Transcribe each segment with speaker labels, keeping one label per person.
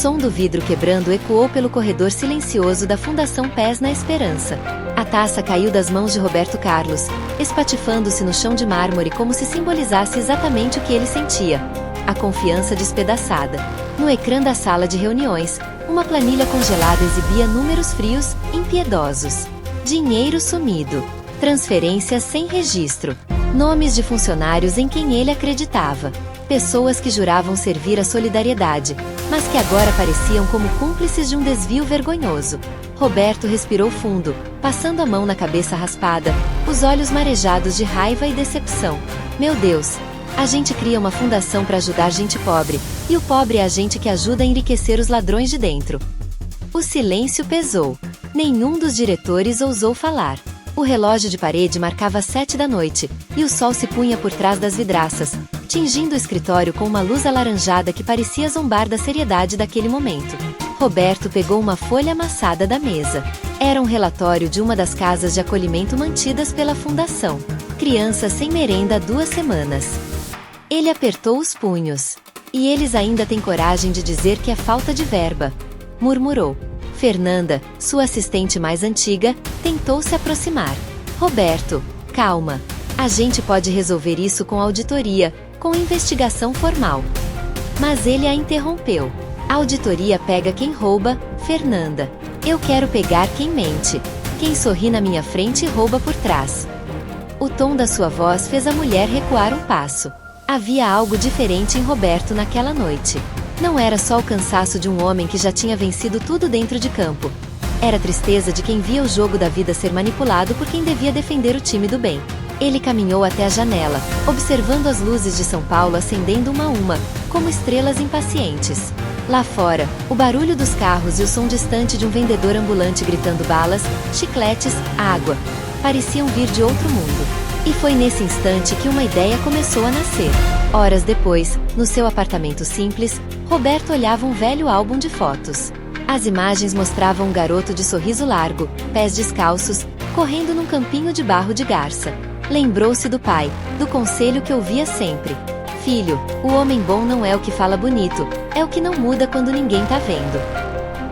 Speaker 1: som do vidro quebrando ecoou pelo corredor silencioso da Fundação Pés na Esperança. A taça caiu das mãos de Roberto Carlos, espatifando-se no chão de mármore como se simbolizasse exatamente o que ele sentia. A confiança despedaçada. No ecrã da sala de reuniões, uma planilha congelada exibia números frios, impiedosos. Dinheiro sumido. Transferências sem registro. Nomes de funcionários em quem ele acreditava. Pessoas que juravam servir a solidariedade, mas que agora pareciam como cúmplices de um desvio vergonhoso. Roberto respirou fundo, passando a mão na cabeça raspada, os olhos marejados de raiva e decepção. Meu Deus! A gente cria uma fundação para ajudar gente pobre, e o pobre é a gente que ajuda a enriquecer os ladrões de dentro. O silêncio pesou. Nenhum dos diretores ousou falar. O relógio de parede marcava 7 da noite, e o sol se punha por trás das vidraças, tingindo o escritório com uma luz alaranjada que parecia zombar da seriedade daquele momento. Roberto pegou uma folha amassada da mesa. Era um relatório de uma das casas de acolhimento mantidas pela fundação. Crianças sem merenda há 2 semanas. Ele apertou os punhos. E eles ainda têm coragem de dizer que é falta de verba, murmurou. Fernanda, sua assistente mais antiga, tentou se aproximar. Roberto, calma. A gente pode resolver isso com auditoria, com investigação formal. Mas ele a interrompeu. A auditoria pega quem rouba, Fernanda. Eu quero pegar quem mente. Quem sorri na minha frente e rouba por trás. O tom da sua voz fez a mulher recuar um passo. Havia algo diferente em Roberto naquela noite. Não era só o cansaço de um homem que já tinha vencido tudo dentro de campo. Era a tristeza de quem via o jogo da vida ser manipulado por quem devia defender o time do bem. Ele caminhou até a janela, observando as luzes de São Paulo acendendo uma a uma, como estrelas impacientes. Lá fora, o barulho dos carros e o som distante de um vendedor ambulante gritando balas, chicletes, água, pareciam vir de outro mundo. E foi nesse instante que uma ideia começou a nascer. Horas depois, no seu apartamento simples, Roberto olhava um velho álbum de fotos. As imagens mostravam um garoto de sorriso largo, pés descalços, correndo num campinho de barro de garça. Lembrou-se do pai, do conselho que ouvia sempre. Filho, o homem bom não é o que fala bonito, é o que não muda quando ninguém tá vendo.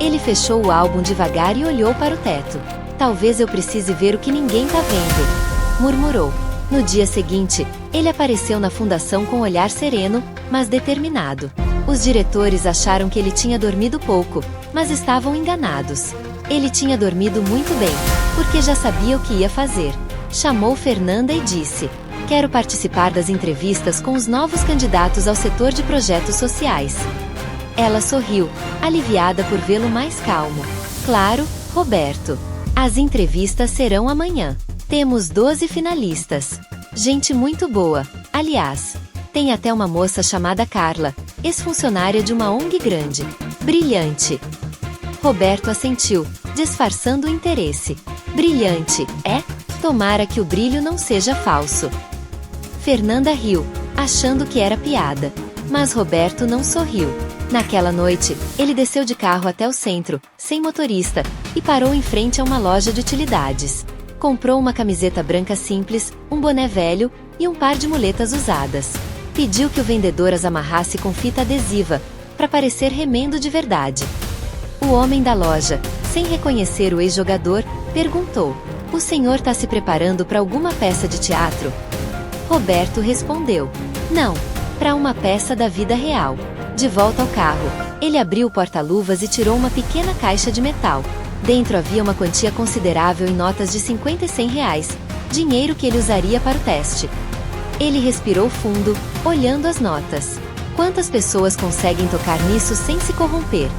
Speaker 1: Ele fechou o álbum devagar e olhou para o teto. Talvez eu precise ver o que ninguém tá vendo, murmurou. No dia seguinte, ele apareceu na fundação com um olhar sereno, mas determinado. Os diretores acharam que ele tinha dormido pouco, mas estavam enganados. Ele tinha dormido muito bem, porque já sabia o que ia fazer. Chamou Fernanda e disse: quero participar das entrevistas com os novos candidatos ao setor de projetos sociais. Ela sorriu, aliviada por vê-lo mais calmo. Claro, Roberto. As entrevistas serão amanhã. Temos 12 finalistas. Gente muito boa. Aliás, tem até uma moça chamada Carla, ex-funcionária de uma ONG grande. Brilhante. Roberto assentiu, disfarçando o interesse. Brilhante, é? Tomara que o brilho não seja falso. Fernanda riu, achando que era piada. Mas Roberto não sorriu. Naquela noite, ele desceu de carro até o centro, sem motorista, e parou em frente a uma loja de utilidades. Comprou uma camiseta branca simples, um boné velho e um par de muletas usadas. Pediu que o vendedor as amarrasse com fita adesiva, para parecer remendo de verdade. O homem da loja, sem reconhecer o ex-jogador, perguntou: o senhor está se preparando para alguma peça de teatro? Roberto respondeu: não, para uma peça da vida real. De volta ao carro, ele abriu o porta-luvas e tirou uma pequena caixa de metal. Dentro havia uma quantia considerável em notas de 50 e 100 reais, dinheiro que ele usaria para o teste. Ele respirou fundo, olhando as notas. Quantas pessoas conseguem tocar nisso sem se corromper?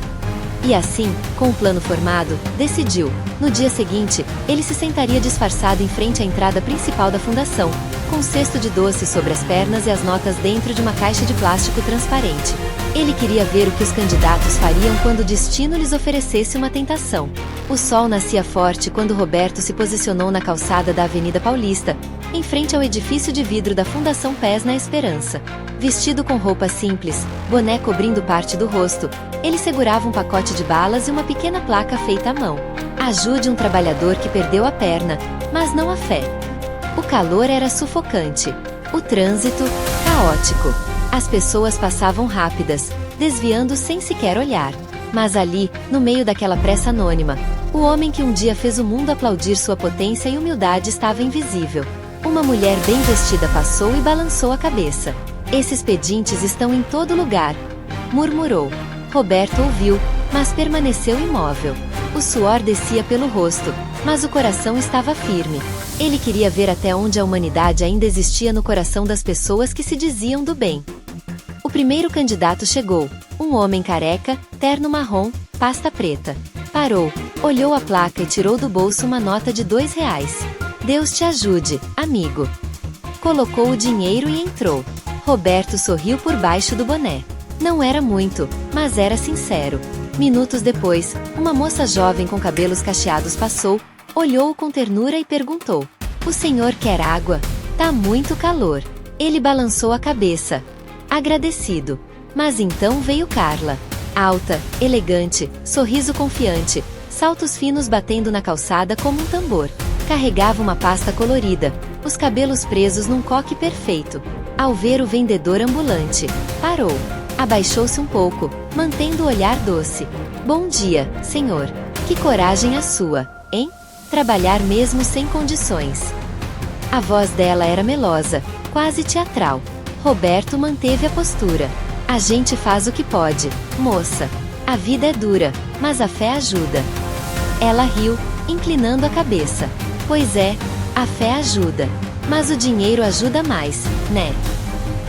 Speaker 1: E assim, com o plano formado, decidiu. No dia seguinte, ele se sentaria disfarçado em frente à entrada principal da fundação, com um cesto de doces sobre as pernas e as notas dentro de uma caixa de plástico transparente. Ele queria ver o que os candidatos fariam quando o destino lhes oferecesse uma tentação. O sol nascia forte quando Roberto se posicionou na calçada da Avenida Paulista, em frente ao edifício de vidro da Fundação Pés na Esperança. Vestido com roupa simples, boné cobrindo parte do rosto, ele segurava um pacote de balas e uma pequena placa feita à mão. Ajude um trabalhador que perdeu a perna, mas não a fé. O calor era sufocante. O trânsito, caótico. As pessoas passavam rápidas, desviando sem sequer olhar. Mas ali, no meio daquela pressa anônima, o homem que um dia fez o mundo aplaudir sua potência e humildade estava invisível. Uma mulher bem vestida passou e balançou a cabeça. Esses pedintes estão em todo lugar, murmurou. Roberto ouviu, mas permaneceu imóvel. O suor descia pelo rosto, mas o coração estava firme. Ele queria ver até onde a humanidade ainda existia no coração das pessoas que se diziam do bem. O primeiro candidato chegou, um homem careca, terno marrom, pasta preta. Parou, olhou a placa e tirou do bolso uma nota de R$2. Deus te ajude, amigo. Colocou o dinheiro e entrou. Roberto sorriu por baixo do boné. Não era muito, mas era sincero. Minutos depois, uma moça jovem com cabelos cacheados passou, olhou-o com ternura e perguntou: "O senhor quer água? Tá muito calor." Ele balançou a cabeça, agradecido. Mas então veio Carla. Alta, elegante, sorriso confiante, saltos finos batendo na calçada como um tambor. Carregava uma pasta colorida, os cabelos presos num coque perfeito. Ao ver o vendedor ambulante, parou. Abaixou-se um pouco, mantendo o olhar doce. "Bom dia, senhor. Que coragem a sua, hein? Trabalhar mesmo sem condições." A voz dela era melosa, quase teatral. Roberto manteve a postura. "A gente faz o que pode, moça. A vida é dura, mas a fé ajuda." Ela riu, inclinando a cabeça. "Pois é, a fé ajuda. Mas o dinheiro ajuda mais, né?"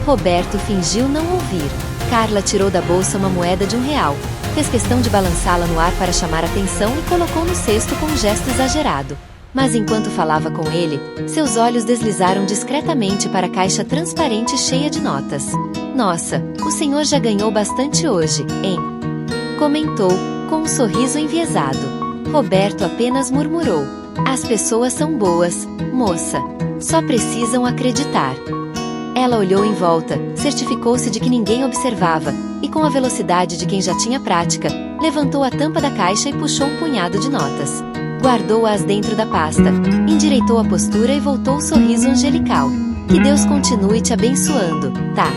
Speaker 1: Roberto fingiu não ouvir. Carla tirou da bolsa uma moeda de R$1, fez questão de balançá-la no ar para chamar atenção e colocou no cesto com um gesto exagerado. Mas enquanto falava com ele, seus olhos deslizaram discretamente para a caixa transparente cheia de notas. "Nossa, o senhor já ganhou bastante hoje, hein?" comentou, com um sorriso enviesado. Roberto apenas murmurou: "As pessoas são boas, moça. Só precisam acreditar." Ela olhou em volta, certificou-se de que ninguém observava, e com a velocidade de quem já tinha prática, levantou a tampa da caixa e puxou um punhado de notas. Guardou-as dentro da pasta, endireitou a postura e voltou o sorriso angelical. "Que Deus continue te abençoando, tá?"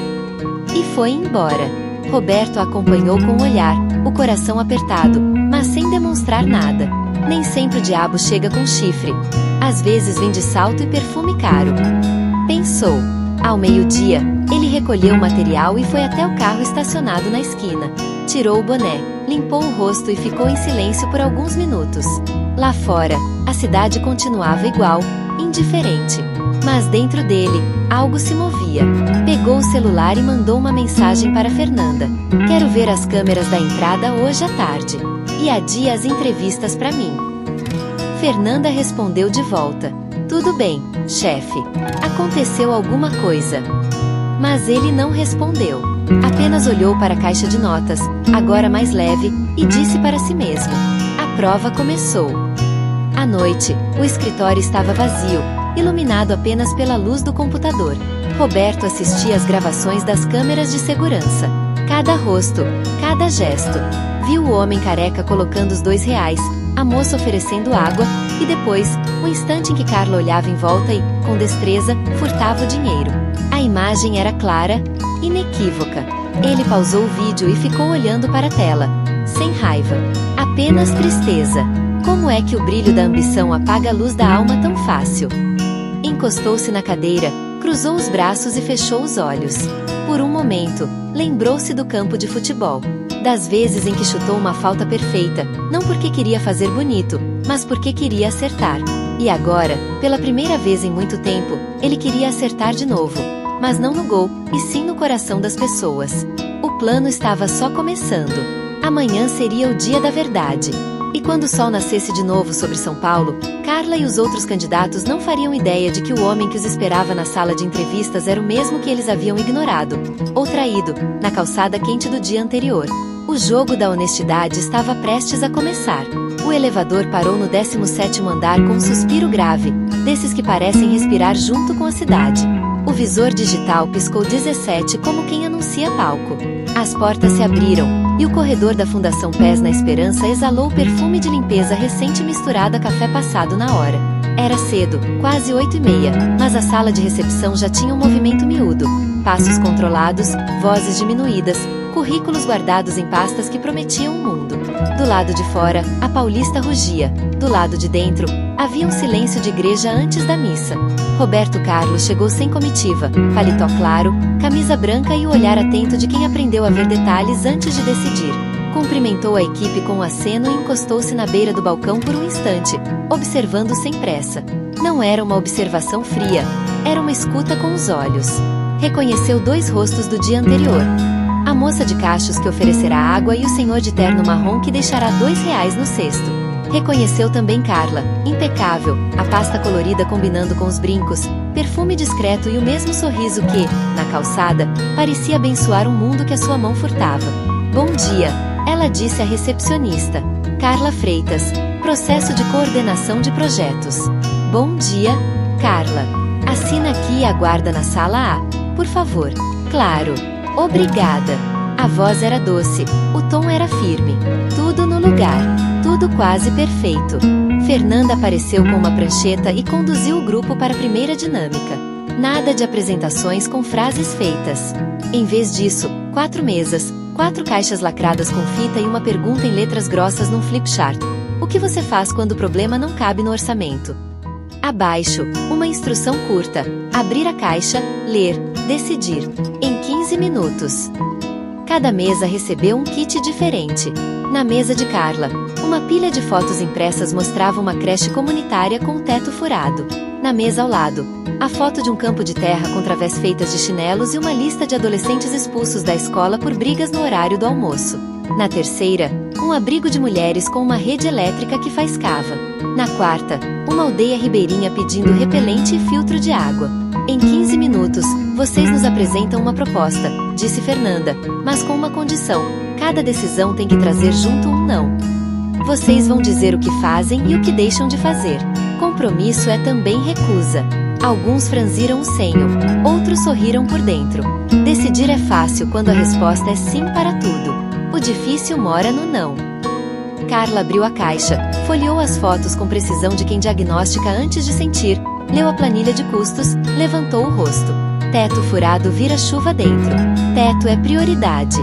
Speaker 1: E foi embora. Roberto a acompanhou com o olhar, o coração apertado, mas sem demonstrar nada. Nem sempre o diabo chega com chifre. Às vezes vem de salto e perfume caro. Pensou. Ao meio-dia, ele recolheu o material e foi até o carro estacionado na esquina. Tirou o boné, limpou o rosto e ficou em silêncio por alguns minutos. Lá fora, a cidade continuava igual, indiferente. Mas dentro dele, algo se movia. Pegou o celular e mandou uma mensagem para Fernanda: "Quero ver as câmeras da entrada hoje à tarde. E adia as entrevistas para mim." Fernanda respondeu de volta: "Tudo bem, chefe. Aconteceu alguma coisa?" Mas ele não respondeu. Apenas olhou para a caixa de notas, agora mais leve, e disse para si mesmo: "A prova começou." À noite, o escritório estava vazio, iluminado apenas pela luz do computador. Roberto assistia às gravações das câmeras de segurança. Cada rosto, cada gesto. Viu o homem careca colocando os R$2, a moça oferecendo água, e depois, o instante em que Carla olhava em volta e, com destreza, furtava o dinheiro. A imagem era clara, inequívoca. Ele pausou o vídeo e ficou olhando para a tela. Sem raiva. Apenas tristeza. Como é que o brilho da ambição apaga a luz da alma tão fácil? Encostou-se na cadeira, cruzou os braços e fechou os olhos. Por um momento, lembrou-se do campo de futebol. Das vezes em que chutou uma falta perfeita, não porque queria fazer bonito, mas porque queria acertar. E agora, pela primeira vez em muito tempo, ele queria acertar de novo. Mas não no gol, e sim no coração das pessoas. O plano estava só começando. Amanhã seria o dia da verdade. E quando o sol nascesse de novo sobre São Paulo, Carla e os outros candidatos não fariam ideia de que o homem que os esperava na sala de entrevistas era o mesmo que eles haviam ignorado, ou traído, na calçada quente do dia anterior. O jogo da honestidade estava prestes a começar. O elevador parou no 17º andar com um suspiro grave, desses que parecem respirar junto com a cidade. O visor digital piscou 17 como quem anuncia palco. As portas se abriram, e o corredor da Fundação Pés na Esperança exalou o perfume de limpeza recente misturado a café passado na hora. Era cedo, quase 8h30, mas a sala de recepção já tinha um movimento miúdo. Passos controlados, vozes diminuídas, currículos guardados em pastas que prometiam um mundo. Do lado de fora, a Paulista rugia. Do lado de dentro, havia um silêncio de igreja antes da missa. Roberto Carlos chegou sem comitiva, paletó claro, camisa branca e o olhar atento de quem aprendeu a ver detalhes antes de decidir. Cumprimentou a equipe com um aceno e encostou-se na beira do balcão por um instante, observando sem pressa. Não era uma observação fria, era uma escuta com os olhos. Reconheceu 2 rostos do dia anterior. A moça de cachos que oferecerá água e o senhor de terno marrom que deixará R$2 no cesto. Reconheceu também Carla, impecável, a pasta colorida combinando com os brincos, perfume discreto e o mesmo sorriso que, na calçada, parecia abençoar o mundo que a sua mão furtava. Bom dia, ela disse à recepcionista. Carla Freitas, processo de coordenação de projetos. Bom dia, Carla. Assina aqui e aguarda na sala A, por favor. Claro. Obrigada. A voz era doce, o tom era firme. Tudo no lugar, tudo quase perfeito. Fernanda apareceu com uma prancheta e conduziu o grupo para a primeira dinâmica. Nada de apresentações com frases feitas. Em vez disso, 4 mesas, 4 caixas lacradas com fita e uma pergunta em letras grossas num flip chart. O que você faz quando o problema não cabe no orçamento? Abaixo, uma instrução curta. Abrir a caixa, ler, decidir. Em 15 minutos. Cada mesa recebeu um kit diferente. Na mesa de Carla, uma pilha de fotos impressas mostrava uma creche comunitária com o teto furado. Na mesa ao lado, a foto de um campo de terra com través feitas de chinelos e uma lista de adolescentes expulsos da escola por brigas no horário do almoço. Na terceira, um abrigo de mulheres com uma rede elétrica que faiscava. Na quarta, uma aldeia ribeirinha pedindo repelente e filtro de água. Em 15 minutos, vocês nos apresentam uma proposta, disse Fernanda, mas com uma condição: cada decisão tem que trazer junto um não. Vocês vão dizer o que fazem e o que deixam de fazer. Compromisso é também recusa. Alguns franziram o senho, outros sorriram por dentro. Decidir é fácil quando a resposta é sim para tudo. O difícil mora no não. Carla abriu a caixa, folheou as fotos com precisão de quem diagnostica antes de sentir, leu a planilha de custos, levantou o rosto. Teto furado vira chuva dentro. Teto é prioridade.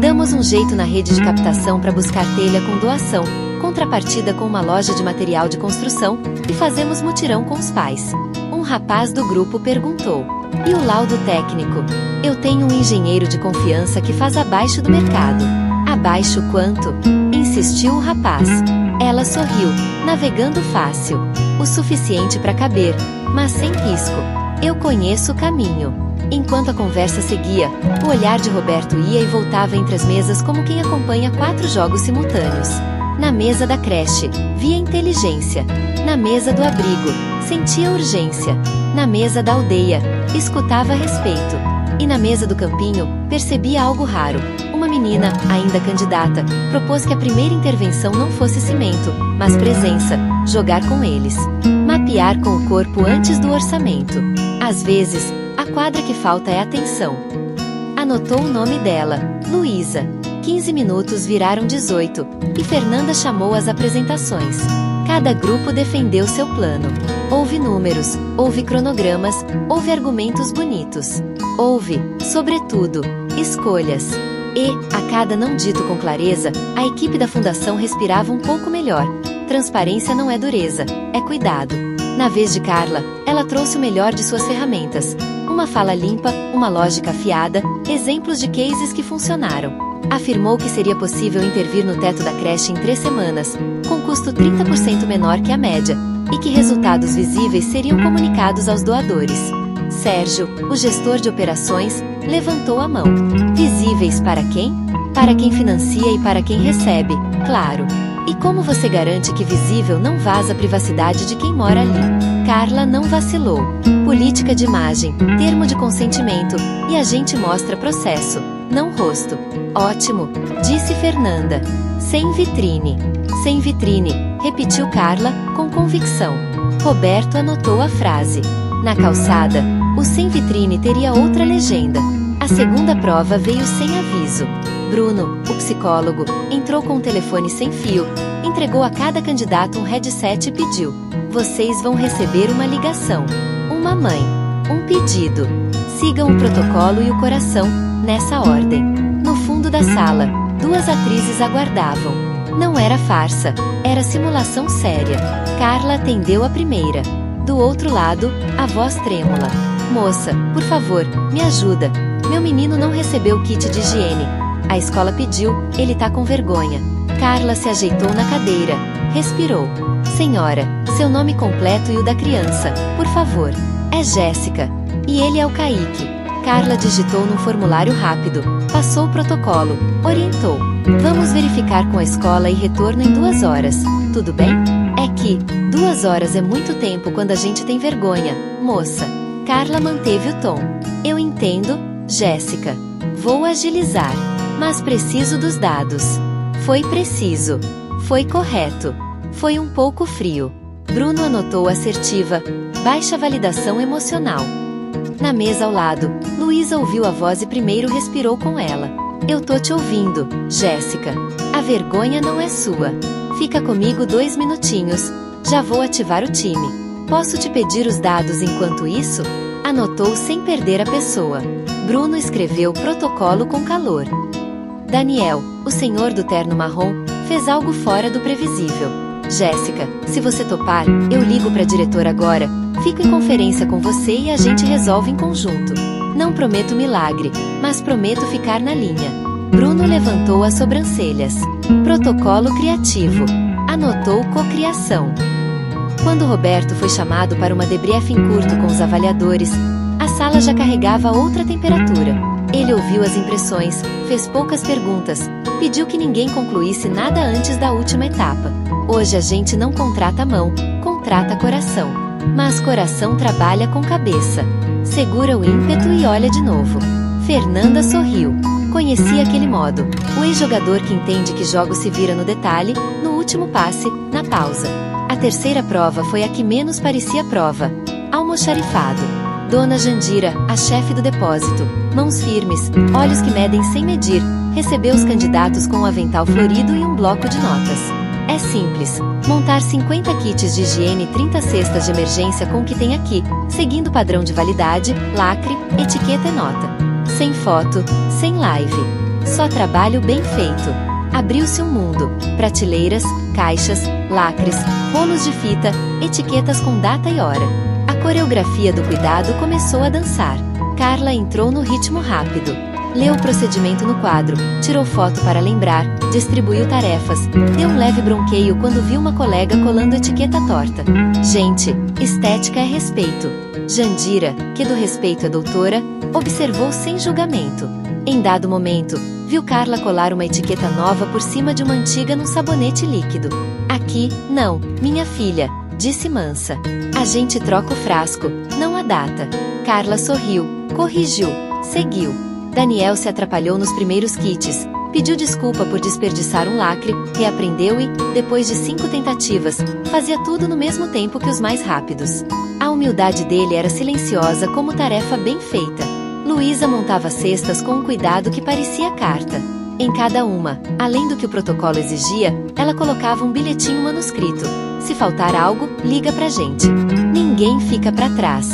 Speaker 1: Damos um jeito na rede de captação para buscar telha com doação, contrapartida com uma loja de material de construção, e fazemos mutirão com os pais. Um rapaz do grupo perguntou: e o laudo técnico? Eu tenho um engenheiro de confiança que faz abaixo do mercado. Abaixo quanto? Insistiu o rapaz. Ela sorriu, navegando fácil. O suficiente para caber, mas sem risco. Eu conheço o caminho. Enquanto a conversa seguia, o olhar de Roberto ia e voltava entre as mesas como quem acompanha 4 jogos simultâneos. Na mesa da creche, via inteligência. Na mesa do abrigo, sentia urgência. Na mesa da aldeia, escutava respeito. E na mesa do campinho, percebia algo raro. Uma menina, ainda candidata, propôs que a primeira intervenção não fosse cimento, mas presença, jogar com eles. Mapear com o corpo antes do orçamento. Às vezes, a quadra que falta é atenção. Anotou o nome dela, Luísa. 15 minutos viraram 18, e Fernanda chamou as apresentações. Cada grupo defendeu seu plano. Houve números, houve cronogramas, houve argumentos bonitos. Houve, sobretudo, escolhas. E, a cada não dito com clareza, a equipe da fundação respirava um pouco melhor. Transparência não é dureza, é cuidado. Na vez de Carla, ela trouxe o melhor de suas ferramentas. Uma fala limpa, uma lógica afiada, exemplos de cases que funcionaram. Afirmou que seria possível intervir no teto da creche em 3 semanas, com custo 30% menor que a média, e que resultados visíveis seriam comunicados aos doadores. Sérgio, o gestor de operações, levantou a mão. Visíveis para quem? Para quem financia e para quem recebe, claro. E como você garante que visível não vaza a privacidade de quem mora ali? Carla não vacilou. Política de imagem, termo de consentimento, e a gente mostra processo, não rosto. Ótimo, disse Fernanda. Sem vitrine. Sem vitrine, repetiu Carla, com convicção. Roberto anotou a frase. Na calçada, o sem vitrine teria outra legenda. A segunda prova veio sem aviso. Bruno, o psicólogo, entrou com um telefone sem fio, entregou a cada candidato um headset e pediu: vocês vão receber uma ligação. Uma mãe. Um pedido. Sigam o protocolo e o coração, nessa ordem. No fundo da sala, 2 atrizes aguardavam. Não era farsa, era simulação séria. Carla atendeu a primeira. Do outro lado, a voz trêmula. Moça, por favor, me ajuda. Meu menino não recebeu o kit de higiene. A escola pediu, ele tá com vergonha. Carla se ajeitou na cadeira. Respirou. Senhora, seu nome completo e o da criança, por favor. É Jéssica. E ele é o Kaique. Carla digitou num formulário rápido. Passou o protocolo. Orientou. Vamos verificar com a escola e retorno em 2 horas. Tudo bem? É que 2 horas é muito tempo quando a gente tem vergonha, moça. Carla manteve o tom. Eu entendo, Jéssica. Vou agilizar. Mas preciso dos dados. Foi preciso. Foi correto. Foi um pouco frio. Bruno anotou assertiva. Baixa validação emocional. Na mesa ao lado, Luísa ouviu a voz e primeiro respirou com ela. Eu tô te ouvindo, Jéssica. A vergonha não é sua. Fica comigo 2 minutinhos. Já vou ativar o time. Posso te pedir os dados enquanto isso? Anotou sem perder a pessoa. Bruno escreveu protocolo com calor. Daniel, o senhor do terno marrom, fez algo fora do previsível. Jéssica, se você topar, eu ligo pra diretora agora. Fico em conferência com você e a gente resolve em conjunto. Não prometo milagre, mas prometo ficar na linha. Bruno levantou as sobrancelhas. Protocolo criativo. Anotou cocriação. Quando Roberto foi chamado para uma debriefing curto com os avaliadores, a sala já carregava outra temperatura. Ele ouviu as impressões, fez poucas perguntas, pediu que ninguém concluísse nada antes da última etapa. Hoje a gente não contrata mão, contrata coração. Mas coração trabalha com cabeça. Segura o ímpeto e olha de novo. Fernanda sorriu. Conhecia aquele modo. O ex-jogador que entende que jogo se vira no detalhe, no último passe, na pausa. A terceira prova foi a que menos parecia prova. Almoxarifado. Dona Jandira, a chefe do depósito, mãos firmes, olhos que medem sem medir, recebeu os candidatos com um avental florido e um bloco de notas. É simples. Montar 50 kits de higiene e 30 cestas de emergência com o que tem aqui, seguindo o padrão de validade, lacre, etiqueta e nota. Sem foto, sem live. Só trabalho bem feito. Abriu-se um mundo. Prateleiras, caixas, lacres, rolos de fita, etiquetas com data e hora. A coreografia do cuidado começou a dançar. Carla entrou no ritmo rápido. Leu o procedimento no quadro, tirou foto para lembrar, distribuiu tarefas, deu um leve bronqueio quando viu uma colega colando etiqueta torta. Gente, estética é respeito. Jandira, que do respeito é doutora, observou sem julgamento. Em dado momento, viu Carla colar uma etiqueta nova por cima de uma antiga num sabonete líquido. Aqui, não, minha filha, disse mansa. A gente troca o frasco, não a data. Carla sorriu, corrigiu, seguiu. Daniel se atrapalhou nos primeiros kits, pediu desculpa por desperdiçar um lacre, reaprendeu e, depois de 5 tentativas, fazia tudo no mesmo tempo que os mais rápidos. A humildade dele era silenciosa como tarefa bem feita. Luísa montava cestas com um cuidado que parecia carta. Em cada uma, além do que o protocolo exigia, ela colocava um bilhetinho manuscrito. Se faltar algo, liga pra gente. Ninguém fica pra trás.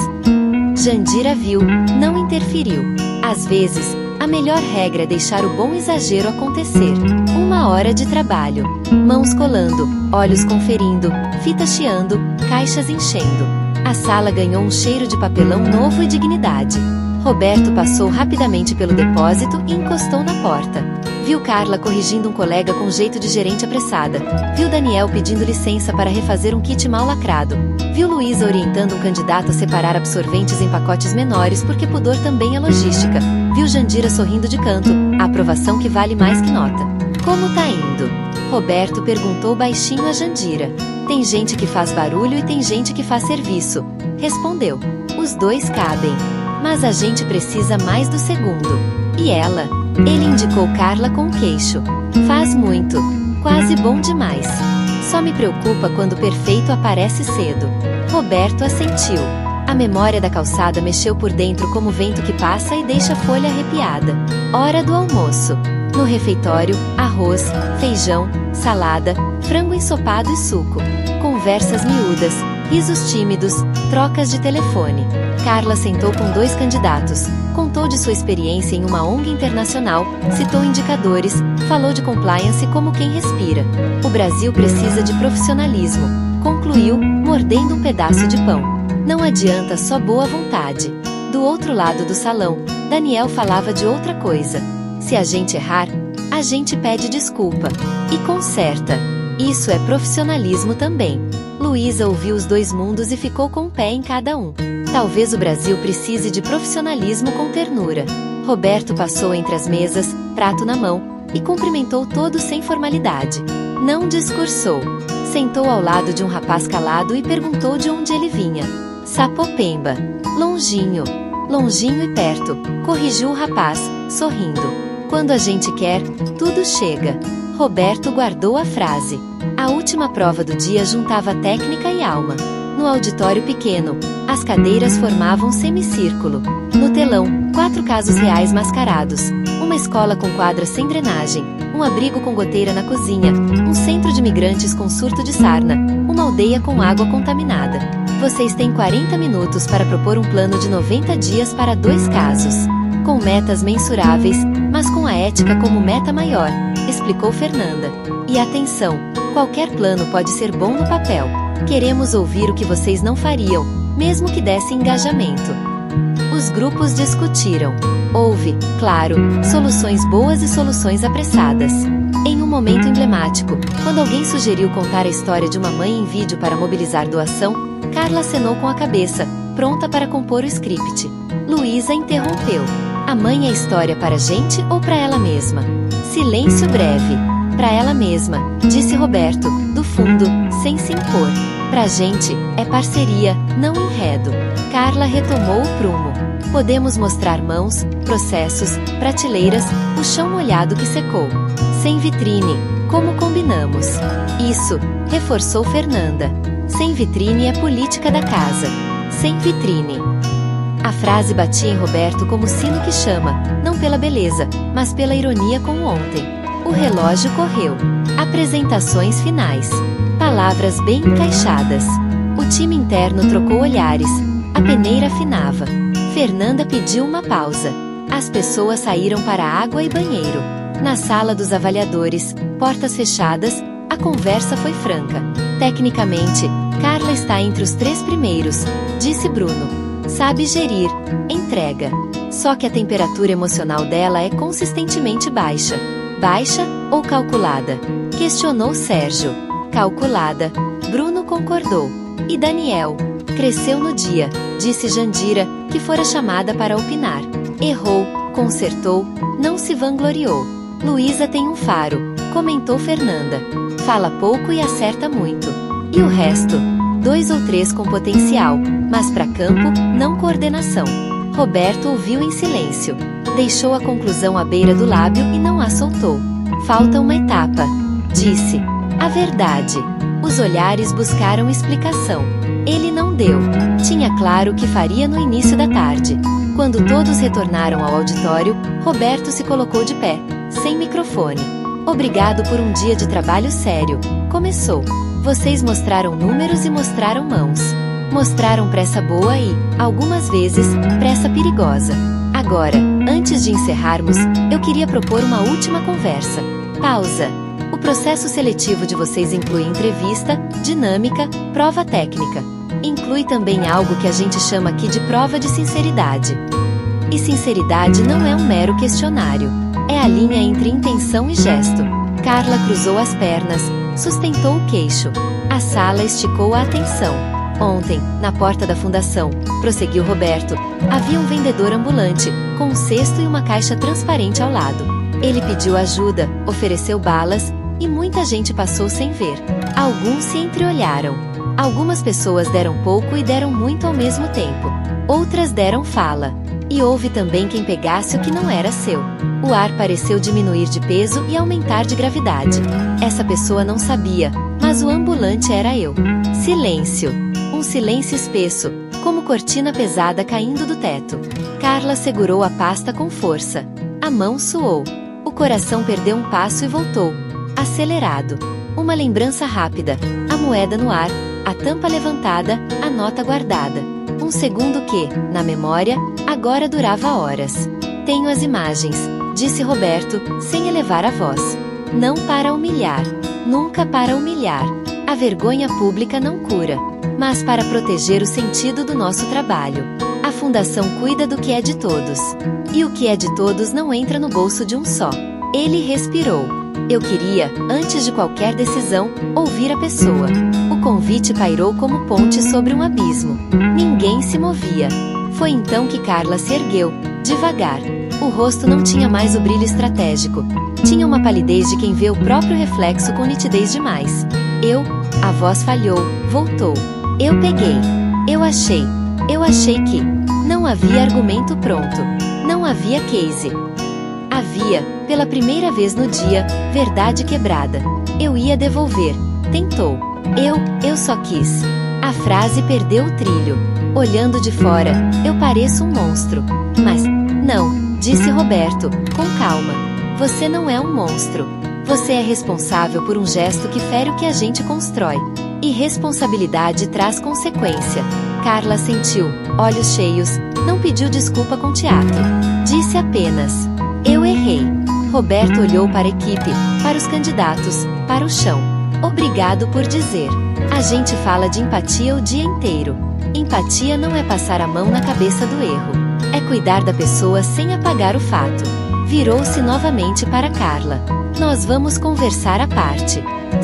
Speaker 1: Jandira viu, não interferiu. Às vezes, a melhor regra é deixar o bom exagero acontecer. 1 hora de trabalho. Mãos colando, olhos conferindo, fita chiando, caixas enchendo. A sala ganhou um cheiro de papelão novo e dignidade. Roberto passou rapidamente pelo depósito e encostou na porta. Viu Carla corrigindo um colega com jeito de gerente apressada. Viu Daniel pedindo licença para refazer um kit mal lacrado. Viu Luísa orientando um candidato a separar absorventes em pacotes menores porque pudor também é logística. Viu Jandira sorrindo de canto, a aprovação que vale mais que nota. Como tá indo? Roberto perguntou baixinho a Jandira. Tem gente que faz barulho e tem gente que faz serviço. Respondeu. Os dois cabem. Mas a gente precisa mais do segundo. E ela? Ele indicou Carla com o queixo. Faz muito. Quase bom demais. Só me preocupa quando o perfeito aparece cedo. Roberto assentiu. A memória da calçada mexeu por dentro como vento que passa e deixa a folha arrepiada. Hora do almoço. No refeitório, arroz, feijão, salada, frango ensopado e suco. Conversas miúdas, risos tímidos, trocas de telefone. Carla sentou com 2 candidatos, contou de sua experiência em uma ONG internacional, citou indicadores, falou de compliance como quem respira. O Brasil precisa de profissionalismo, concluiu, mordendo um pedaço de pão. Não adianta só boa vontade. Do outro lado do salão, Daniel falava de outra coisa. Se a gente errar, a gente pede desculpa e conserta. Isso é profissionalismo também. Luísa ouviu os 2 mundos e ficou com um pé em cada um. Talvez o Brasil precise de profissionalismo com ternura. Roberto passou entre as mesas, prato na mão, e cumprimentou todos sem formalidade. Não discursou. Sentou ao lado de um rapaz calado e perguntou de onde ele vinha. Sapopemba. Longinho. Longinho e perto, corrigiu o rapaz, sorrindo. Quando a gente quer, tudo chega. Roberto guardou a frase. A última prova do dia juntava técnica e alma. No auditório pequeno, as cadeiras formavam um semicírculo. No telão, 4 casos reais mascarados. Uma escola com quadras sem drenagem, um abrigo com goteira na cozinha, um centro de migrantes com surto de sarna, uma aldeia com água contaminada. Vocês têm 40 minutos para propor um plano de 90 dias para 2 casos. Com metas mensuráveis, mas com a ética como meta maior, explicou Fernanda. E atenção, qualquer plano pode ser bom no papel. Queremos ouvir o que vocês não fariam, mesmo que desse engajamento. Os grupos discutiram. Houve, claro, soluções boas e soluções apressadas. Em um momento emblemático, quando alguém sugeriu contar a história de uma mãe em vídeo para mobilizar doação, Carla acenou com a cabeça, pronta para compor o script. Luísa interrompeu. A mãe é história para a gente ou para ela mesma? Silêncio breve. Para ela mesma, disse Roberto, do fundo, sem se impor. Pra gente, é parceria, não enredo. Carla retomou o prumo. Podemos mostrar mãos, processos, prateleiras, o chão molhado que secou. Sem vitrine, como combinamos. Isso, reforçou Fernanda. Sem vitrine é política da casa. Sem vitrine. A frase batia em Roberto como sino que chama, não pela beleza, mas pela ironia com o ontem. O relógio correu. Apresentações finais. Palavras bem encaixadas. O time interno trocou olhares. A peneira afinava. Fernanda pediu uma pausa. As pessoas saíram para água e banheiro. Na sala dos avaliadores, portas fechadas, a conversa foi franca. Tecnicamente, Carla está entre os 3 primeiros, disse Bruno. Sabe gerir, entrega. Só que a temperatura emocional dela é consistentemente baixa. Baixa ou calculada? Questionou Sérgio. Calculada. Bruno concordou. E Daniel? Cresceu no dia, disse Jandira, que fora chamada para opinar. Errou, consertou, não se vangloriou. Luísa tem um faro, comentou Fernanda. Fala pouco e acerta muito. E o resto? 2 ou 3 com potencial, mas para campo, não coordenação. Roberto ouviu em silêncio. Deixou a conclusão à beira do lábio e não a soltou. Falta uma etapa, disse. A verdade. Os olhares buscaram explicação. Ele não deu. Tinha claro o que faria no início da tarde. Quando todos retornaram ao auditório, Roberto se colocou de pé, sem microfone. Obrigado por um dia de trabalho sério. Começou. Vocês mostraram números e mostraram mãos. Mostraram pressa boa e, algumas vezes, pressa perigosa. Agora, antes de encerrarmos, eu queria propor uma última conversa. Pausa. O processo seletivo de vocês inclui entrevista, dinâmica, prova técnica. Inclui também algo que a gente chama aqui de prova de sinceridade. E sinceridade não é um mero questionário. É a linha entre intenção e gesto. Carla cruzou as pernas, sustentou o queixo. A sala esticou a atenção. Ontem, na porta da fundação, prosseguiu Roberto, havia um vendedor ambulante, com um cesto e uma caixa transparente ao lado. Ele pediu ajuda, ofereceu balas, e muita gente passou sem ver. Alguns se entreolharam. Algumas pessoas deram pouco e deram muito ao mesmo tempo. Outras deram fala. E houve também quem pegasse o que não era seu. O ar pareceu diminuir de peso e aumentar de gravidade. Essa pessoa não sabia, mas o ambulante era eu. Silêncio. Um silêncio espesso, como cortina pesada caindo do teto. Carla segurou a pasta com força. A mão suou. O coração perdeu um passo e voltou. Acelerado. Uma lembrança rápida. A moeda no ar, a tampa levantada, a nota guardada. Um segundo que, na memória, agora durava horas. Tenho as imagens, disse Roberto, sem elevar a voz. Não para humilhar. Nunca para humilhar. A vergonha pública não cura. Mas para proteger o sentido do nosso trabalho. A fundação cuida do que é de todos. E o que é de todos não entra no bolso de um só. Ele respirou. Eu queria, antes de qualquer decisão, ouvir a pessoa. O convite pairou como ponte sobre um abismo. Ninguém se movia. Foi então que Carla se ergueu, devagar. O rosto não tinha mais o brilho estratégico. Tinha uma palidez de quem vê o próprio reflexo com nitidez demais. A voz falhou, voltou. Eu peguei. Eu achei que... Não havia argumento pronto. Não havia case. Havia, pela primeira vez no dia, verdade quebrada. Eu ia devolver. Tentou. Eu só quis. A frase perdeu o trilho. Olhando de fora, eu pareço um monstro. Mas, não, disse Roberto, com calma. Você não é um monstro. Você é responsável por um gesto que fere o que a gente constrói. E responsabilidade traz consequência. Carla sentiu, olhos cheios, não pediu desculpa com teatro. Disse apenas: eu errei. Roberto olhou para a equipe, para os candidatos, para o chão. Obrigado por dizer. A gente fala de empatia o dia inteiro. Empatia não é passar a mão na cabeça do erro. É cuidar da pessoa sem apagar o fato. Virou-se novamente para Carla. Nós vamos conversar à parte.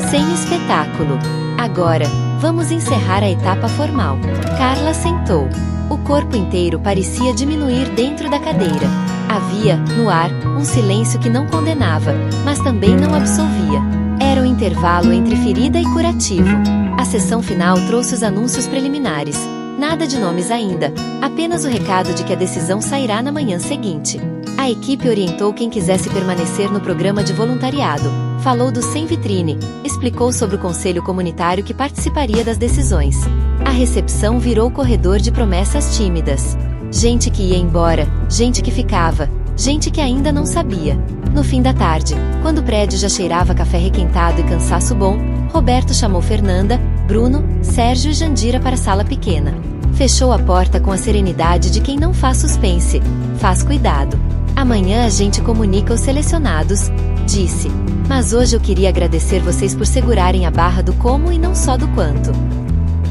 Speaker 1: Sem espetáculo. Agora, vamos encerrar a etapa formal. Carla sentou. O corpo inteiro parecia diminuir dentro da cadeira. Havia, no ar, um silêncio que não condenava, mas também não absolvia. Era o intervalo entre ferida e curativo. A sessão final trouxe os anúncios preliminares. Nada de nomes ainda, apenas o recado de que a decisão sairá na manhã seguinte. A equipe orientou quem quisesse permanecer no programa de voluntariado. Falou do Sem Vitrine, explicou sobre o conselho comunitário que participaria das decisões. A recepção virou corredor de promessas tímidas. Gente que ia embora, gente que ficava, gente que ainda não sabia. No fim da tarde, quando o prédio já cheirava café requentado e cansaço bom, Roberto chamou Fernanda, Bruno, Sérgio e Jandira para a sala pequena. Fechou a porta com a serenidade de quem não faz suspense. Faz cuidado. Amanhã a gente comunica os selecionados, disse. Mas hoje eu queria agradecer vocês por segurarem a barra do como e não só do quanto.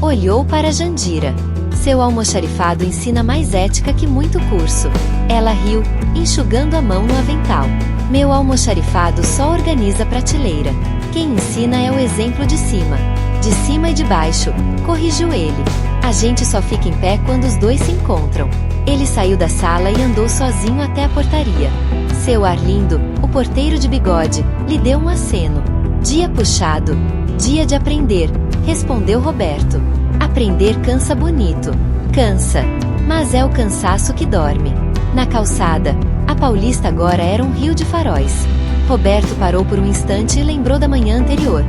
Speaker 1: Olhou para Jandira. Seu almoxarifado ensina mais ética que muito curso. Ela riu, enxugando a mão no avental. Meu almoxarifado só organiza prateleira. Quem ensina é o exemplo de cima. De cima e de baixo, corrigiu ele. A gente só fica em pé quando os dois se encontram. Ele saiu da sala e andou sozinho até a portaria. Seu Arlindo, o porteiro de bigode, lhe deu um aceno. Dia puxado. Dia de aprender, respondeu Roberto. Aprender cansa bonito. Cansa. Mas é o cansaço que dorme. Na calçada, a Paulista agora era um rio de faróis. Roberto parou por um instante e lembrou da manhã anterior.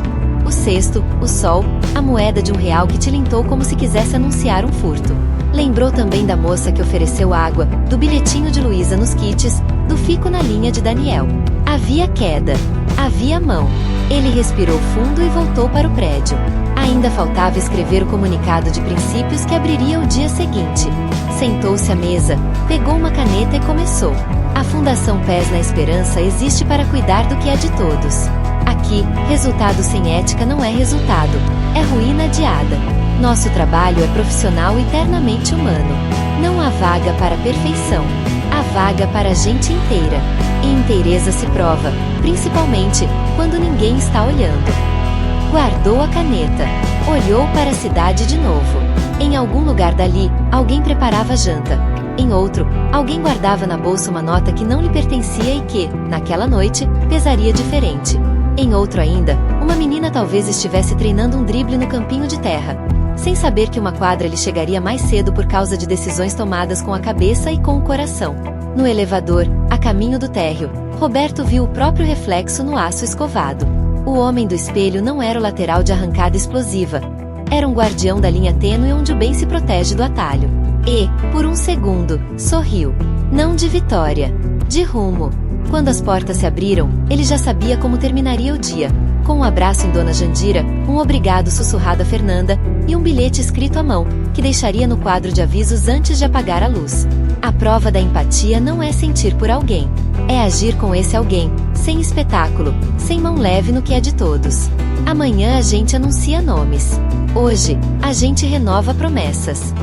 Speaker 1: O cesto, o sol, a moeda de R$1 que tilintou como se quisesse anunciar um furto. Lembrou também da moça que ofereceu água, do bilhetinho de Luísa nos kits, do fico na linha de Daniel. Havia queda. Havia mão. Ele respirou fundo e voltou para o prédio. Ainda faltava escrever o comunicado de princípios que abriria o dia seguinte. Sentou-se à mesa, pegou uma caneta e começou. A Fundação Pés na Esperança existe para cuidar do que é de todos. Aqui, resultado sem ética não é resultado, é ruína adiada. Nosso trabalho é profissional e eternamente humano. Não há vaga para perfeição. Há vaga para a gente inteira. E inteireza se prova, principalmente, quando ninguém está olhando. Guardou a caneta. Olhou para a cidade de novo. Em algum lugar dali, alguém preparava janta. Em outro, alguém guardava na bolsa uma nota que não lhe pertencia e que, naquela noite, pesaria diferente. Em outro ainda, uma menina talvez estivesse treinando um drible no campinho de terra, sem saber que uma quadra lhe chegaria mais cedo por causa de decisões tomadas com a cabeça e com o coração. No elevador, a caminho do térreo, Roberto viu o próprio reflexo no aço escovado. O homem do espelho não era o lateral de arrancada explosiva. Era um guardião da linha tênue onde o bem se protege do atalho. E, por um segundo, sorriu. Não de vitória. De rumo. Quando as portas se abriram, ele já sabia como terminaria o dia. com um abraço em Dona Jandira, um obrigado sussurrado a Fernanda, e um bilhete escrito à mão, que deixaria no quadro de avisos antes de apagar a luz. A prova da empatia não é sentir por alguém. É agir com esse alguém, sem espetáculo, sem mão leve no que é de todos. Amanhã a gente anuncia nomes. Hoje, a gente renova promessas.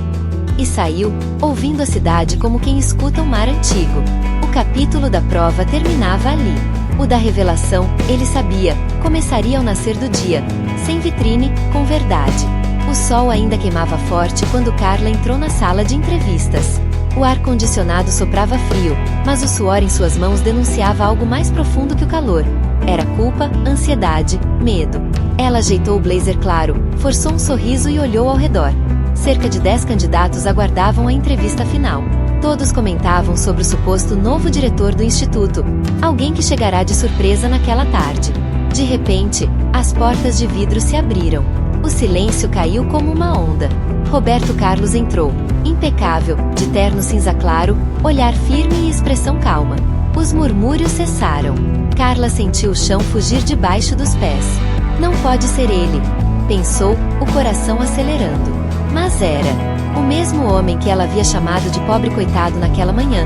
Speaker 1: E saiu, ouvindo a cidade como quem escuta um mar antigo. O capítulo da prova terminava ali. O da revelação, ele sabia, começaria ao nascer do dia, sem vitrine, com verdade. O sol ainda queimava forte quando Carla entrou na sala de entrevistas. O ar-condicionado soprava frio, mas o suor em suas mãos denunciava algo mais profundo que o calor. Era culpa, ansiedade, medo. Ela ajeitou o blazer claro, forçou um sorriso e olhou ao redor. Cerca de 10 candidatos aguardavam a entrevista final. Todos comentavam sobre o suposto novo diretor do instituto, alguém que chegará de surpresa naquela tarde. De repente, as portas de vidro se abriram. O silêncio caiu como uma onda. Roberto Carlos entrou, impecável, de terno cinza claro, olhar firme e expressão calma. Os murmúrios cessaram. Carla sentiu o chão fugir debaixo dos pés. Não pode ser ele, pensou, o coração acelerando. Mas era o mesmo homem que ela havia chamado de pobre coitado naquela manhã,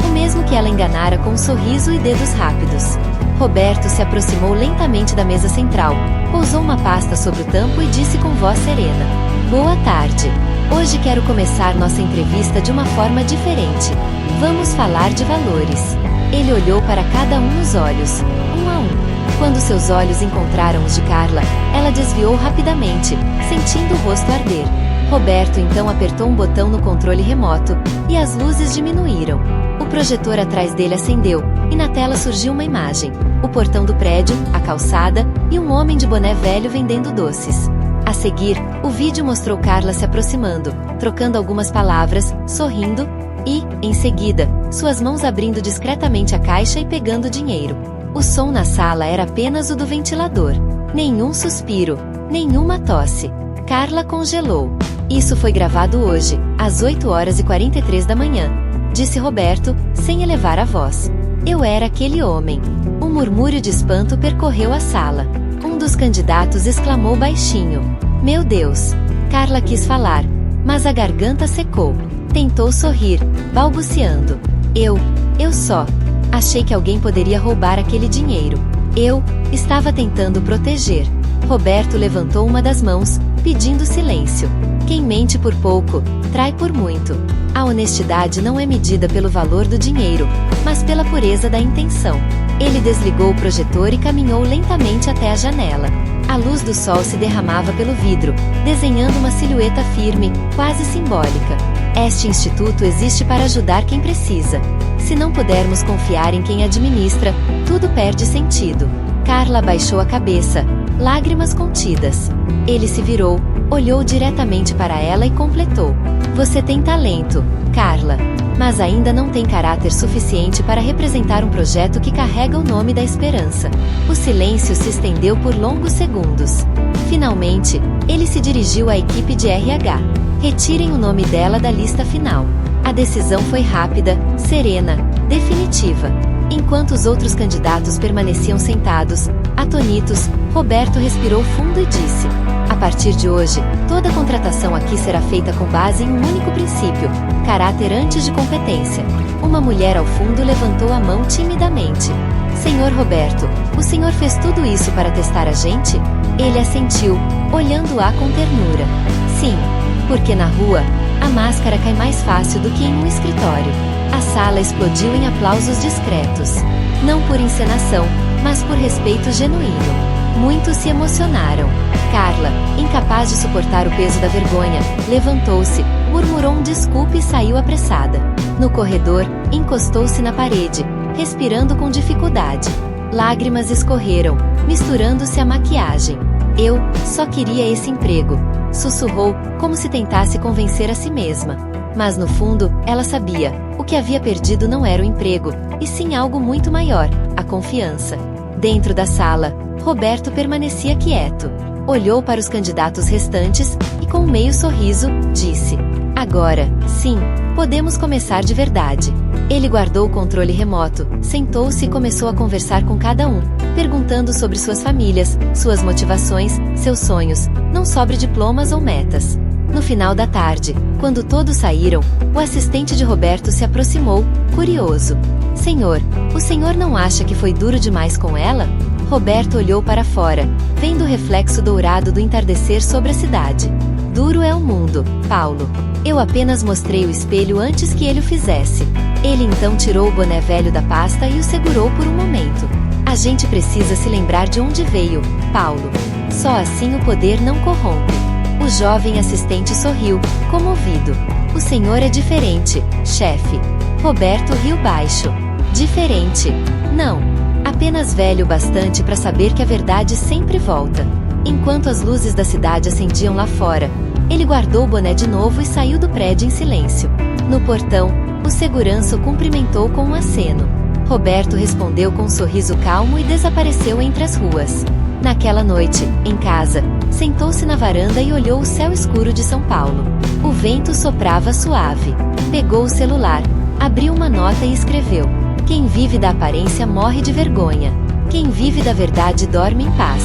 Speaker 1: o mesmo que ela enganara com um sorriso e dedos rápidos. Roberto se aproximou lentamente da mesa central, pousou uma pasta sobre o tampo e disse com voz serena: "Boa tarde. Hoje quero começar nossa entrevista de uma forma diferente. Vamos falar de valores." Ele olhou para cada um nos olhos, um a um. Quando seus olhos encontraram os de Carla, ela desviou rapidamente, sentindo o rosto arder. Roberto então apertou um botão no controle remoto, e as luzes diminuíram. O projetor atrás dele acendeu, e na tela surgiu uma imagem: o portão do prédio, a calçada, e um homem de boné velho vendendo doces. A seguir, o vídeo mostrou Carla se aproximando, trocando algumas palavras, sorrindo, e, em seguida, suas mãos abrindo discretamente a caixa e pegando dinheiro. O som na sala era apenas o do ventilador. Nenhum suspiro, nenhuma tosse. Carla congelou. "Isso foi gravado hoje, às 8h43 da manhã", disse Roberto, sem elevar a voz. "Eu era aquele homem." Um murmúrio de espanto percorreu a sala. Um dos candidatos exclamou baixinho: "Meu Deus!" Carla quis falar, mas a garganta secou. Tentou sorrir, balbuciando: Eu só achei que alguém poderia roubar aquele dinheiro. Eu estava tentando proteger." Roberto levantou uma das mãos, pedindo silêncio. Quem mente por pouco, trai por muito. A honestidade não é medida pelo valor do dinheiro, mas pela pureza da intenção. Ele desligou o projetor e caminhou lentamente até a janela. A luz do sol se derramava pelo vidro, desenhando uma silhueta firme, quase simbólica. Este instituto existe para ajudar quem precisa. Se não pudermos confiar em quem administra, tudo perde sentido. Carla abaixou a cabeça, lágrimas contidas. Ele se virou, olhou diretamente para ela e completou: "Você tem talento, Carla, mas ainda não tem caráter suficiente para representar um projeto que carrega o nome da esperança." O silêncio se estendeu por longos segundos. Finalmente, ele se dirigiu à equipe de RH. "Retirem o nome dela da lista final." A decisão foi rápida, serena, definitiva. Enquanto os outros candidatos permaneciam sentados, atonitos, Roberto respirou fundo e disse: "A partir de hoje, toda contratação aqui será feita com base em um único princípio: caráter antes de competência." Uma mulher ao fundo levantou a mão timidamente. "Senhor Roberto, o senhor fez tudo isso para testar a gente?" Ele assentiu, olhando-a com ternura. "Sim, porque na rua, a máscara cai mais fácil do que em um escritório." A sala explodiu em aplausos discretos. Não por encenação, mas por respeito genuíno. Muitos se emocionaram. Carla, incapaz de suportar o peso da vergonha, levantou-se, murmurou um desculpe e saiu apressada. No corredor, encostou-se na parede, respirando com dificuldade. Lágrimas escorreram, misturando-se à maquiagem. "Eu só queria esse emprego", sussurrou, como se tentasse convencer a si mesma. Mas no fundo, ela sabia, o que havia perdido não era o emprego, e sim algo muito maior: a confiança. Dentro da sala, Roberto permanecia quieto. Olhou para os candidatos restantes, e com um meio sorriso, disse: Agora, sim, podemos começar de verdade. Ele guardou o controle remoto, sentou-se e começou a conversar com cada um, perguntando sobre suas famílias, suas motivações, seus sonhos, não sobre diplomas ou metas. No final da tarde, quando todos saíram, o assistente de Roberto se aproximou, curioso. Senhor, o senhor não acha que foi duro demais com ela? Roberto olhou para fora, vendo o reflexo dourado do entardecer sobre a cidade. Duro é o mundo, Paulo. Eu apenas mostrei o espelho antes que ele o fizesse. Ele então tirou o boné velho da pasta e o segurou por um momento. A gente precisa se lembrar de onde veio, Paulo. Só assim o poder não corrompe. O jovem assistente sorriu, comovido. O senhor é diferente, chefe. Roberto riu baixo. Diferente? Não. Apenas velho bastante para saber que a verdade sempre volta. Enquanto as luzes da cidade acendiam lá fora, ele guardou o boné de novo e saiu do prédio em silêncio. No portão, o segurança o cumprimentou com um aceno. Roberto respondeu com um sorriso calmo e desapareceu entre as ruas. Naquela noite, em casa, sentou-se na varanda e olhou o céu escuro de São Paulo. O vento soprava suave. Pegou o celular, abriu uma nota e escreveu: quem vive da aparência morre de vergonha. Quem vive da verdade dorme em paz.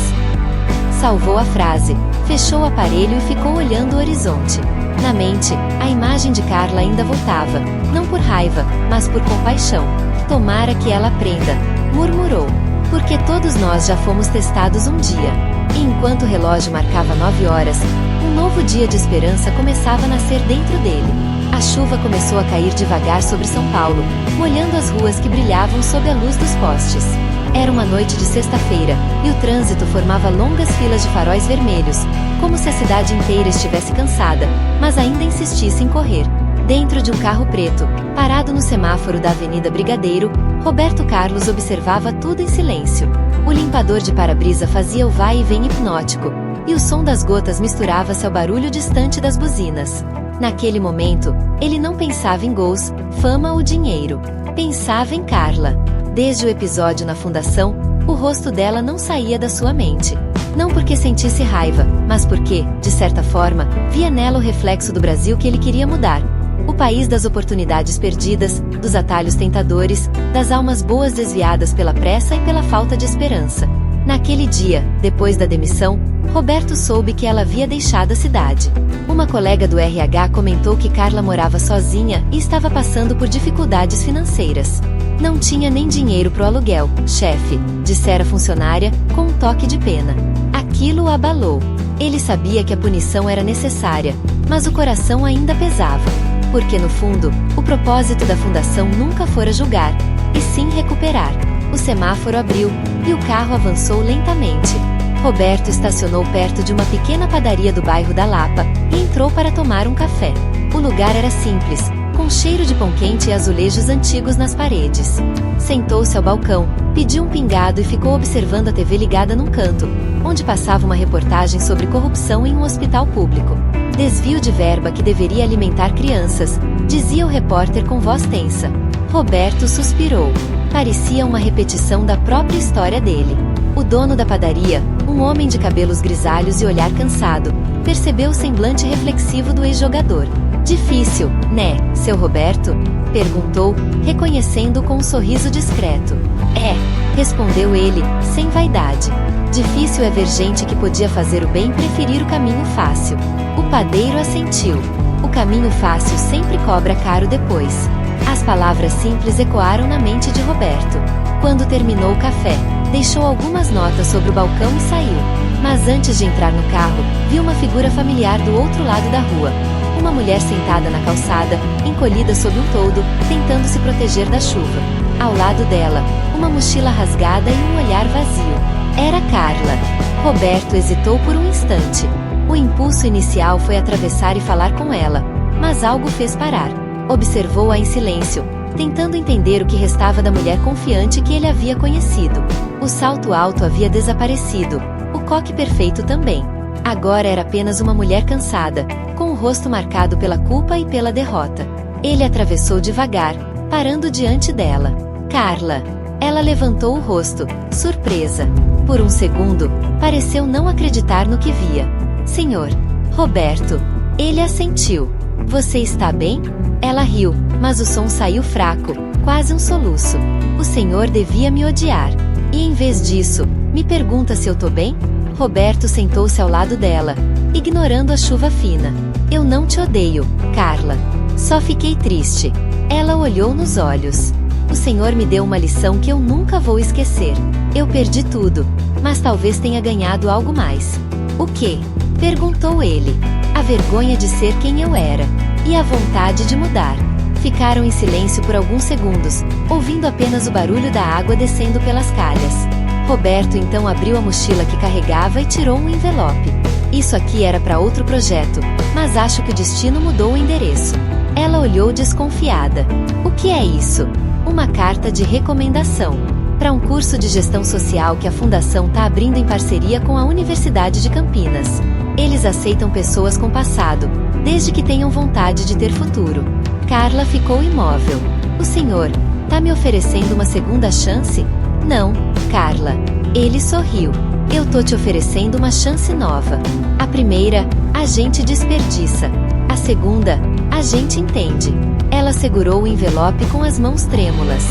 Speaker 1: Salvou a frase, fechou o aparelho e ficou olhando o horizonte. Na mente, a imagem de Carla ainda voltava, não por raiva, mas por compaixão. Tomara que ela aprenda, murmurou. Porque todos nós já fomos testados um dia. E enquanto o relógio marcava 9 horas, um novo dia de esperança começava a nascer dentro dele. A chuva começou a cair devagar sobre São Paulo, molhando as ruas que brilhavam sob a luz dos postes. Era uma noite de sexta-feira, e o trânsito formava longas filas de faróis vermelhos, como se a cidade inteira estivesse cansada, mas ainda insistisse em correr. Dentro de um carro preto, parado no semáforo da Avenida Brigadeiro, Roberto Carlos observava tudo em silêncio. O limpador de para-brisa fazia o vai e vem hipnótico, e o som das gotas misturava-se ao barulho distante das buzinas. Naquele momento, ele não pensava em gols, fama ou dinheiro. Pensava em Carla. Desde o episódio na fundação, o rosto dela não saía da sua mente. Não porque sentisse raiva, mas porque, de certa forma, via nela o reflexo do Brasil que ele queria mudar. O país das oportunidades perdidas, dos atalhos tentadores, das almas boas desviadas pela pressa e pela falta de esperança. Naquele dia, depois da demissão, Roberto soube que ela havia deixado a cidade. Uma colega do RH comentou que Carla morava sozinha e estava passando por dificuldades financeiras. Não tinha nem dinheiro pro aluguel, chefe, dissera a funcionária, com um toque de pena. Aquilo o abalou. Ele sabia que a punição era necessária, mas o coração ainda pesava. Porque no fundo, o propósito da fundação nunca fora julgar, e sim recuperar. O semáforo abriu, e o carro avançou lentamente. Roberto estacionou perto de uma pequena padaria do bairro da Lapa, e entrou para tomar um café. O lugar era simples, com cheiro de pão quente e azulejos antigos nas paredes. Sentou-se ao balcão, pediu um pingado e ficou observando a TV ligada num canto, onde passava uma reportagem sobre corrupção em um hospital público. Desvio de verba que deveria alimentar crianças, dizia o repórter com voz tensa. Roberto suspirou. Parecia uma repetição da própria história dele. O dono da padaria, um homem de cabelos grisalhos e olhar cansado, percebeu o semblante reflexivo do ex-jogador. Difícil, né, seu Roberto? Perguntou, reconhecendo-o com um sorriso discreto. É, respondeu ele, sem vaidade. Difícil é ver gente que podia fazer o bem preferir o caminho fácil. O padeiro assentiu. O caminho fácil sempre cobra caro depois. As palavras simples ecoaram na mente de Roberto. Quando terminou o café, deixou algumas notas sobre o balcão e saiu. Mas antes de entrar no carro, viu uma figura familiar do outro lado da rua. Uma mulher sentada na calçada, encolhida sob um toldo, tentando se proteger da chuva. Ao lado dela, uma mochila rasgada e um olhar vazio. Era Carla. Roberto hesitou por um instante. O impulso inicial foi atravessar e falar com ela, mas algo fez parar. Observou-a em silêncio, tentando entender o que restava da mulher confiante que ele havia conhecido. O salto alto havia desaparecido, o coque perfeito também. Agora era apenas uma mulher cansada, com o rosto marcado pela culpa e pela derrota. Ele atravessou devagar, parando diante dela. Carla. Ela levantou o rosto, surpresa. Por um segundo, pareceu não acreditar no que via. Senhor. Roberto. Ele assentiu. Você está bem? Ela riu, mas o som saiu fraco, quase um soluço. O senhor devia me odiar. E em vez disso, me pergunta se eu tô bem? Roberto sentou-se ao lado dela, ignorando a chuva fina. Eu não te odeio, Carla. Só fiquei triste. Ela olhou nos olhos. O senhor me deu uma lição que eu nunca vou esquecer. Eu perdi tudo, mas talvez tenha ganhado algo mais. O quê? Perguntou ele. A vergonha de ser quem eu era. E a vontade de mudar. Ficaram em silêncio por alguns segundos, ouvindo apenas o barulho da água descendo pelas calhas. Roberto então abriu a mochila que carregava e tirou um envelope. Isso aqui era para outro projeto, mas acho que o destino mudou o endereço. Ela olhou desconfiada. O que é isso? Uma carta de recomendação. Para um curso de gestão social que a Fundação está abrindo em parceria com a Universidade de Campinas. Eles aceitam pessoas com passado, desde que tenham vontade de ter futuro. Carla ficou imóvel. O senhor tá me oferecendo uma segunda chance? Não, Carla. Ele sorriu. Eu tô te oferecendo uma chance nova. A primeira, a gente desperdiça. A segunda, a gente entende. Ela segurou o envelope com as mãos trêmulas.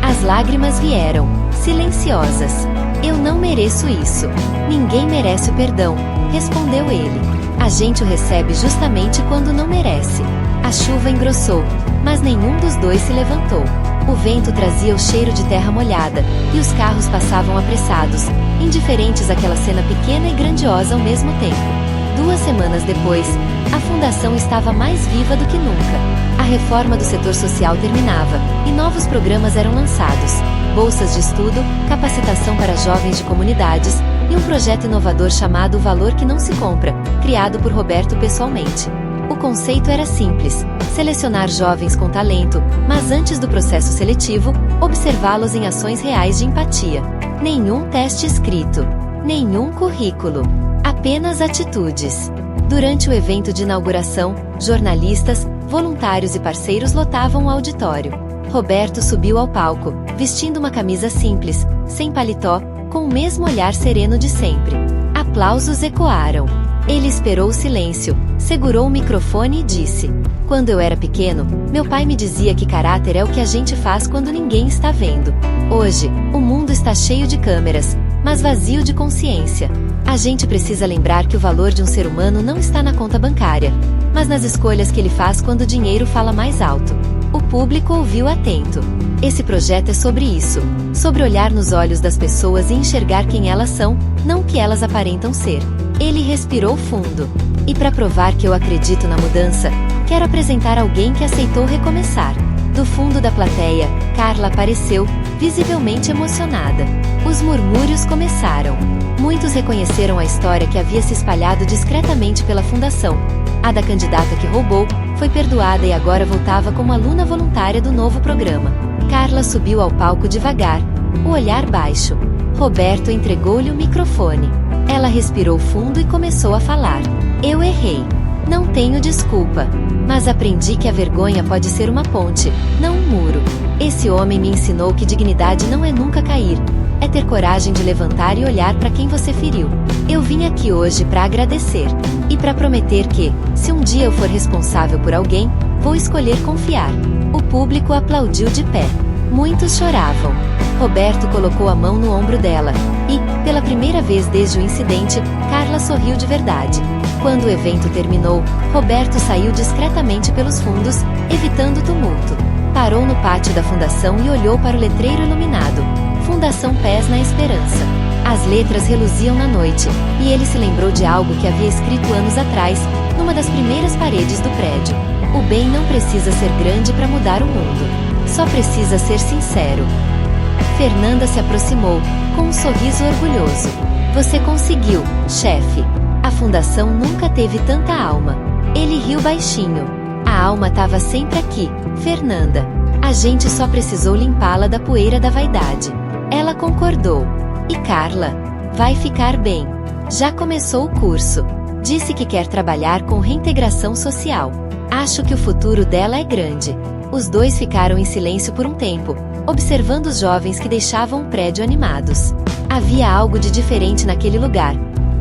Speaker 1: As lágrimas vieram, silenciosas. Eu não mereço isso. Ninguém merece o perdão, respondeu ele. A gente o recebe justamente quando não merece. A chuva engrossou, mas nenhum dos dois se levantou. O vento trazia o cheiro de terra molhada, e os carros passavam apressados, indiferentes àquela cena pequena e grandiosa ao mesmo tempo. 2 semanas depois, a fundação estava mais viva do que nunca. A reforma do setor social terminava, e novos programas eram lançados. Bolsas de estudo, capacitação para jovens de comunidades, e um projeto inovador chamado O Valor que Não Se Compra, criado por Roberto pessoalmente. O conceito era simples: selecionar jovens com talento, mas antes do processo seletivo, observá-los em ações reais de empatia. Nenhum teste escrito, nenhum currículo, apenas atitudes. Durante o evento de inauguração, jornalistas, voluntários e parceiros lotavam o auditório. Roberto subiu ao palco, vestindo uma camisa simples, sem paletó, com o mesmo olhar sereno de sempre. Aplausos ecoaram. Ele esperou o silêncio, segurou o microfone e disse: quando eu era pequeno, meu pai me dizia que caráter é o que a gente faz quando ninguém está vendo. Hoje, o mundo está cheio de câmeras, mas vazio de consciência. A gente precisa lembrar que o valor de um ser humano não está na conta bancária, mas nas escolhas que ele faz quando o dinheiro fala mais alto. O público ouviu atento. Esse projeto é sobre isso, sobre olhar nos olhos das pessoas e enxergar quem elas são, não o que elas aparentam ser. Ele respirou fundo. E para provar que eu acredito na mudança, quero apresentar alguém que aceitou recomeçar. Do fundo da plateia, Carla apareceu, visivelmente emocionada. Os murmúrios começaram. Muitos reconheceram a história que havia se espalhado discretamente pela fundação. A da candidata que roubou, foi perdoada e agora voltava como aluna voluntária do novo programa. Carla subiu ao palco devagar, o olhar baixo. Roberto entregou-lhe o microfone. Ela respirou fundo e começou a falar. Eu errei. Não tenho desculpa. Mas aprendi que a vergonha pode ser uma ponte, não um muro. Esse homem me ensinou que dignidade não é nunca cair. É ter coragem de levantar e olhar para quem você feriu. Eu vim aqui hoje para agradecer. E para prometer que, se um dia eu for responsável por alguém, vou escolher confiar. O público aplaudiu de pé. Muitos choravam. Roberto colocou a mão no ombro dela. E, pela primeira vez desde o incidente, Carla sorriu de verdade. Quando o evento terminou, Roberto saiu discretamente pelos fundos, evitando tumulto. Parou no pátio da fundação e olhou para o letreiro iluminado. Fundação Pés na Esperança. As letras reluziam na noite, e ele se lembrou de algo que havia escrito anos atrás, numa das primeiras paredes do prédio. O bem não precisa ser grande para mudar o mundo. Só precisa ser sincero. Fernanda se aproximou, com um sorriso orgulhoso. Você conseguiu, chefe. A fundação nunca teve tanta alma. Ele riu baixinho. A alma estava sempre aqui, Fernanda. A gente só precisou limpá-la da poeira da vaidade. Ela concordou. E Carla? Vai ficar bem. Já começou o curso. Disse que quer trabalhar com reintegração social. Acho que o futuro dela é grande. Os dois ficaram em silêncio por um tempo, observando os jovens que deixavam o prédio animados. Havia algo de diferente naquele lugar.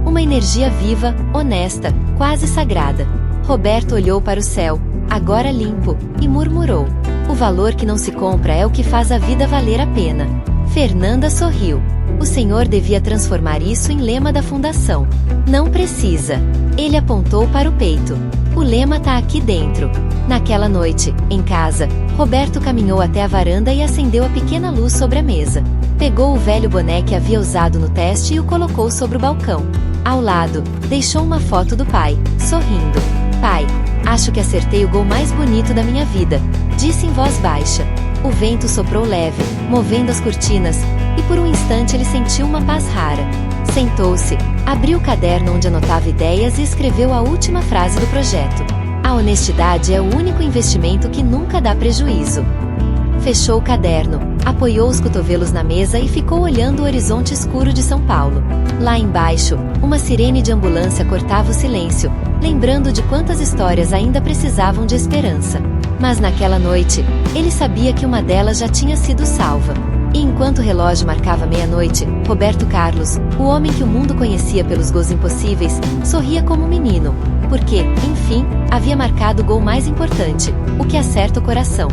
Speaker 1: Uma energia viva, honesta, quase sagrada. Roberto olhou para o céu, agora limpo, e murmurou: "O valor que não se compra é o que faz a vida valer a pena." Fernanda sorriu. O senhor devia transformar isso em lema da fundação. Não precisa. Ele apontou para o peito. O lema tá aqui dentro. Naquela noite, em casa, Roberto caminhou até a varanda e acendeu a pequena luz sobre a mesa. Pegou o velho boné que havia usado no teste e o colocou sobre o balcão. Ao lado, deixou uma foto do pai, sorrindo. "Pai, acho que acertei o gol mais bonito da minha vida", disse em voz baixa. O vento soprou leve, movendo as cortinas, e por um instante ele sentiu uma paz rara. Sentou-se, abriu o caderno onde anotava ideias e escreveu a última frase do projeto. A honestidade é o único investimento que nunca dá prejuízo. Fechou o caderno, apoiou os cotovelos na mesa e ficou olhando o horizonte escuro de São Paulo. Lá embaixo, uma sirene de ambulância cortava o silêncio, lembrando de quantas histórias ainda precisavam de esperança. Mas naquela noite, ele sabia que uma delas já tinha sido salva. E enquanto o relógio marcava meia-noite, Roberto Carlos, o homem que o mundo conhecia pelos gols impossíveis, sorria como um menino, porque, enfim, havia marcado o gol mais importante, o que acerta o coração.